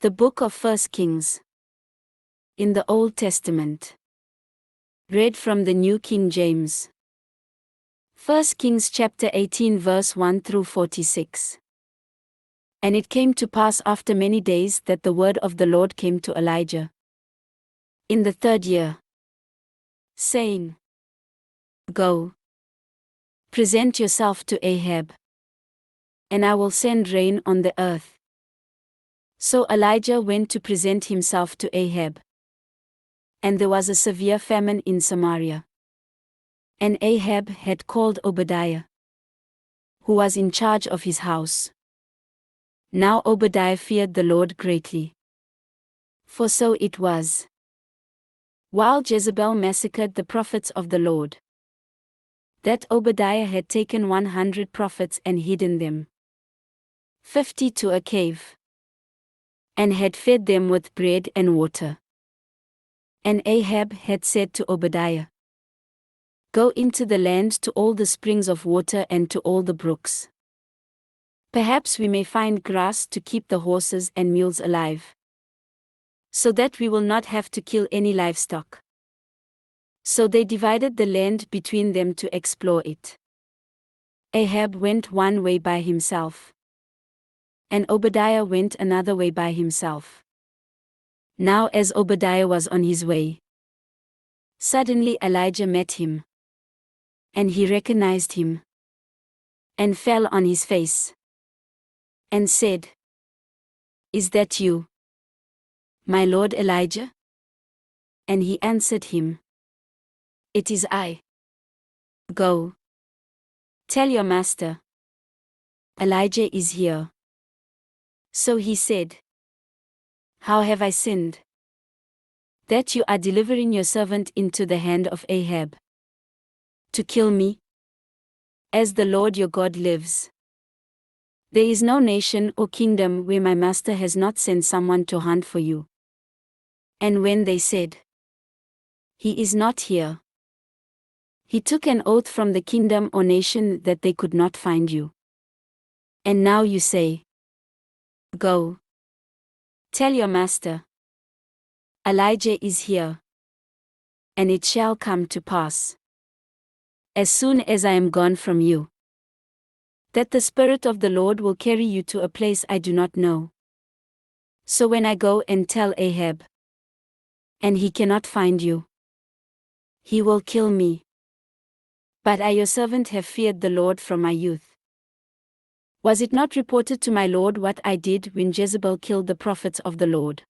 The Book of 1 Kings. In the Old Testament. Read from the New King James. 1 Kings chapter 18 verse 1 through 46. And it came to pass after many days that the word of the Lord came to Elijah in the 3rd year, saying, Go, present yourself to Ahab, and I will send rain on the earth. So Elijah went to present himself to Ahab. And there was a severe famine in Samaria. And Ahab had called Obadiah, who was in charge of his house. Now Obadiah feared the Lord greatly. For so it was, while Jezebel massacred the prophets of the Lord, that Obadiah had taken 100 prophets and hidden them, 50 to a cave, and had fed them with bread and water. And Ahab had said to Obadiah, Go into the land to all the springs of water and to all the brooks. Perhaps we may find grass to keep the horses and mules alive, so that we will not have to kill any livestock. So they divided the land between them to explore it. Ahab went one way by himself, and Obadiah went another way by himself. Now as Obadiah was on his way, suddenly Elijah met him, and he recognized him, and fell on his face, and said, Is that you, my lord Elijah? And he answered him, It is I. Go, tell your master, Elijah is here. So he said, How have I sinned, that you are delivering your servant into the hand of Ahab, to kill me? As the Lord your God lives, there is no nation or kingdom where my master has not sent someone to hunt for you. And when they said, He is not here, he took an oath from the kingdom or nation that they could not find you. And now you say, Go, tell your master, Elijah is here. And it shall come to pass, as soon as I am gone from you, that the Spirit of the Lord will carry you to a place I do not know. So when I go and tell Ahab, and he cannot find you, he will kill me. But I your servant have feared the Lord from my youth. Was it not reported to my Lord what I did when Jezebel killed the prophets of the Lord?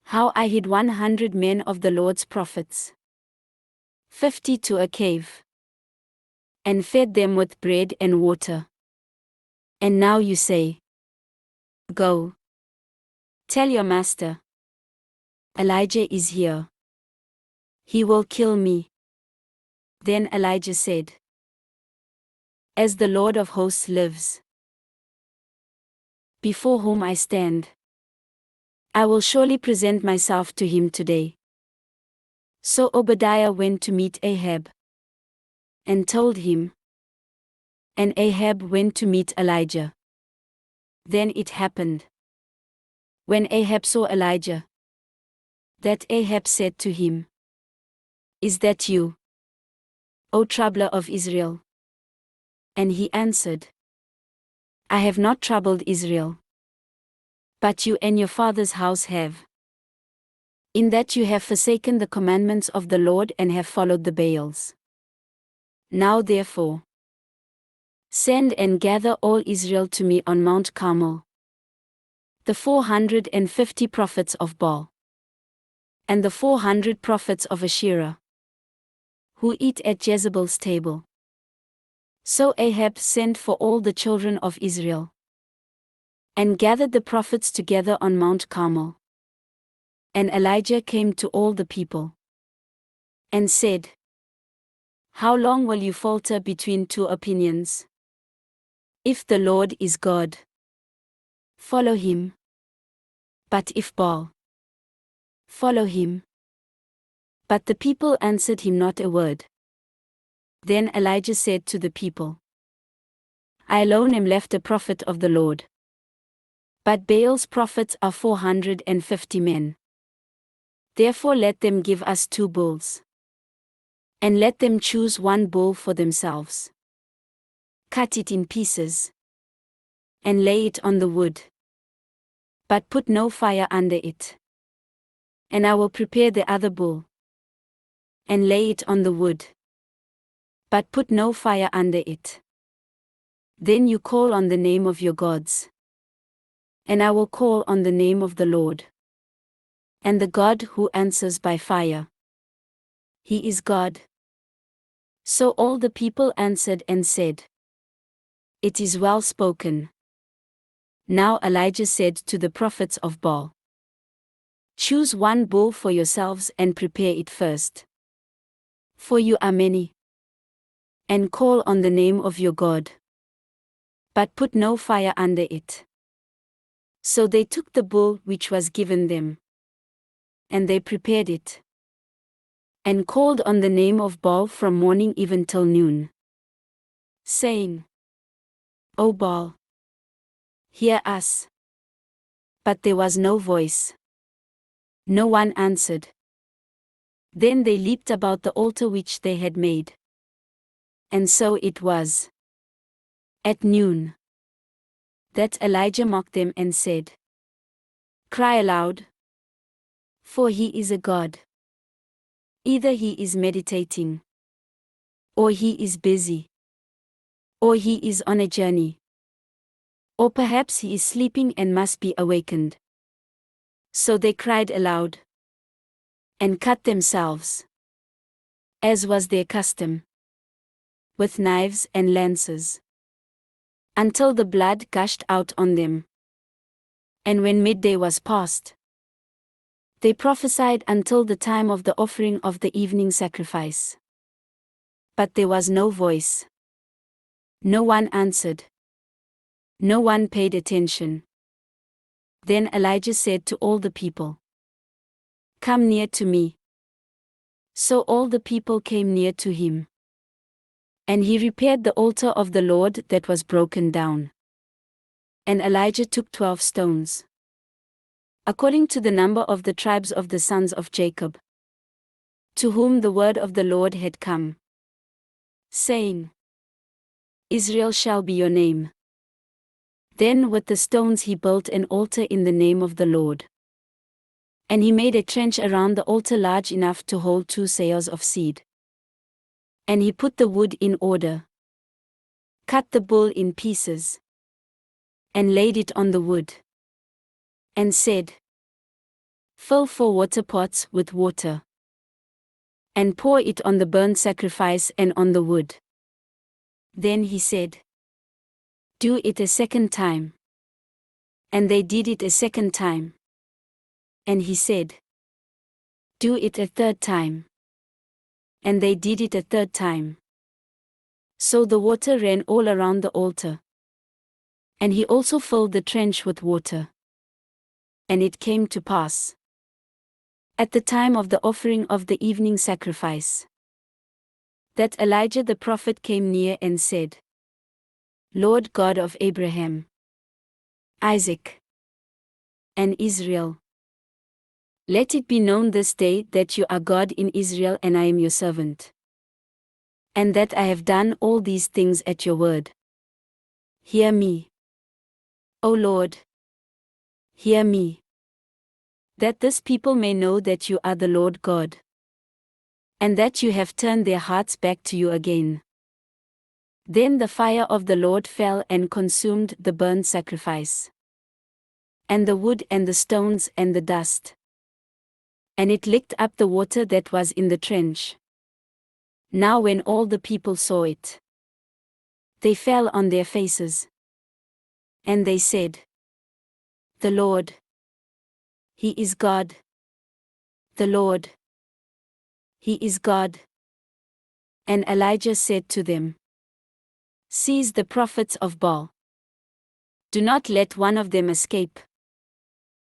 How I hid 100 men of the Lord's prophets, 50 to a cave, and fed them with bread and water. And now you say, Go, tell your master, Elijah is here. He will kill me. Then Elijah said, As the Lord of hosts lives, before whom I stand, I will surely present myself to him today. So Obadiah went to meet Ahab, and told him. And Ahab went to meet Elijah. Then it happened, when Ahab saw Elijah, that Ahab said to him, Is that you, O troubler of Israel? And he answered, I have not troubled Israel, but you and your father's house have, in that you have forsaken the commandments of the Lord and have followed the Baals. Now therefore, send and gather all Israel to me on Mount Carmel, the 450 prophets of Baal, and the 400 prophets of Asherah, who eat at Jezebel's table. So Ahab sent for all the children of Israel, and gathered the prophets together on Mount Carmel. And Elijah came to all the people, and said, How long will you falter between two opinions? If the Lord is God, follow him. But if Baal, follow him. But the people answered him not a word. Then Elijah said to the people, I alone am left a prophet of the Lord, But Baal's prophets are 450 men. Therefore let them give us 2 bulls. And let them choose 1 bull for themselves. Cut it in pieces. And lay it on the wood. But put no fire under it. And I will prepare the other bull. And lay it on the wood. But put no fire under it. Then you call on the name of your gods. And I will call on the name of the Lord. And the God who answers by fire. He is God. So all the people answered and said, It is well spoken. Now Elijah said to the prophets of Baal, Choose 1 bull for yourselves and prepare it first. For you are many. And call on the name of your God. But put no fire under it. So they took the bull which was given them. And they prepared it. And called on the name of Baal from morning even till noon. Saying, O Baal, hear us. But there was no voice. No one answered. Then they leaped about the altar which they had made. And so it was. At noon. That Elijah mocked them and said, Cry aloud. For he is a god. Either he is meditating. Or he is busy. Or he is on a journey. Or perhaps he is sleeping and must be awakened. So they cried aloud. And cut themselves. As was their custom. With knives and lances. Until the blood gushed out on them. And when midday was past, they prophesied until the time of the offering of the evening sacrifice. But there was no voice. No one answered. No one paid attention. Then Elijah said to all the people, Come near to me. So all the people came near to him. And he repaired the altar of the Lord that was broken down. And Elijah took 12 stones, according to the number of the tribes of the sons of Jacob, to whom the word of the Lord had come, saying, Israel shall be your name. Then with the stones he built an altar in the name of the Lord. And he made a trench around the altar large enough to hold 2 seahs of seed. And he put the wood in order, cut the bull in pieces, and laid it on the wood, and said, Fill 4 water pots with water, and pour it on the burnt sacrifice and on the wood. Then he said, Do it a second time. And they did it a second time. And he said, Do it a third time. And they did it a third time. So the water ran all around the altar. And he also filled the trench with water. And it came to pass, at the time of the offering of the evening sacrifice, that Elijah the prophet came near and said, Lord God of Abraham, Isaac, and Israel, let it be known this day that you are God in Israel and I am your servant, and that I have done all these things at your word. Hear me, O Lord, hear me, that this people may know that you are the Lord God, and that you have turned their hearts back to you again. Then the fire of the Lord fell and consumed the burnt sacrifice, and the wood and the stones and the dust. And it licked up the water that was in the trench. Now when all the people saw it, they fell on their faces. And they said, The Lord, He is God. The Lord, He is God. And Elijah said to them, Seize the prophets of Baal. Do not let one of them escape.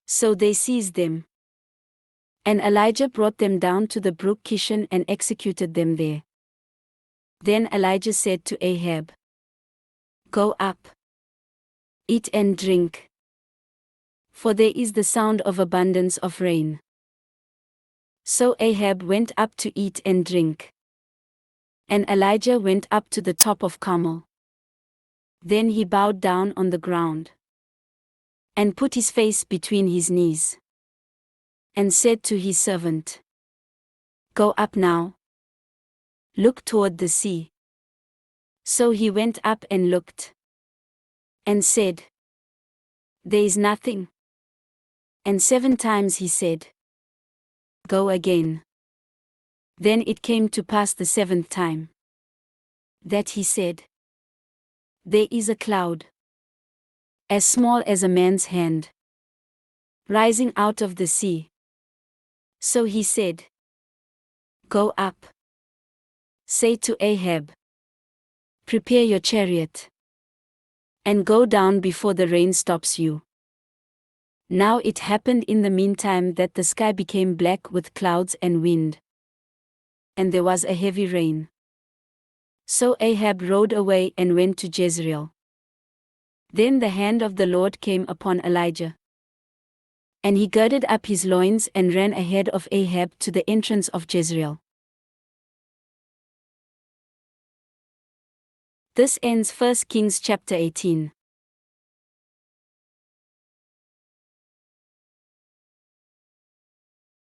So they seized them. And Elijah brought them down to the brook Kishon and executed them there. Then Elijah said to Ahab, Go up, eat and drink, for there is the sound of abundance of rain. So Ahab went up to eat and drink. And Elijah went up to the top of Carmel. Then he bowed down on the ground, and put his face between his knees, and said to his servant, "Go up now. Look toward the sea." So he went up and looked, and said, "There is nothing." And 7 times he said, "Go again." Then it came to pass the 7th time, that he said, "There is a cloud, as small as a man's hand, rising out of the sea." So he said, "Go up. Say to Ahab, prepare your chariot, and go down before the rain stops you." Now it happened in the meantime that the sky became black with clouds and wind, and there was a heavy rain. So Ahab rode away and went to Jezreel. Then the hand of the Lord came upon Elijah, and he girded up his loins and ran ahead of Ahab to the entrance of Jezreel. This ends 1 Kings chapter 18.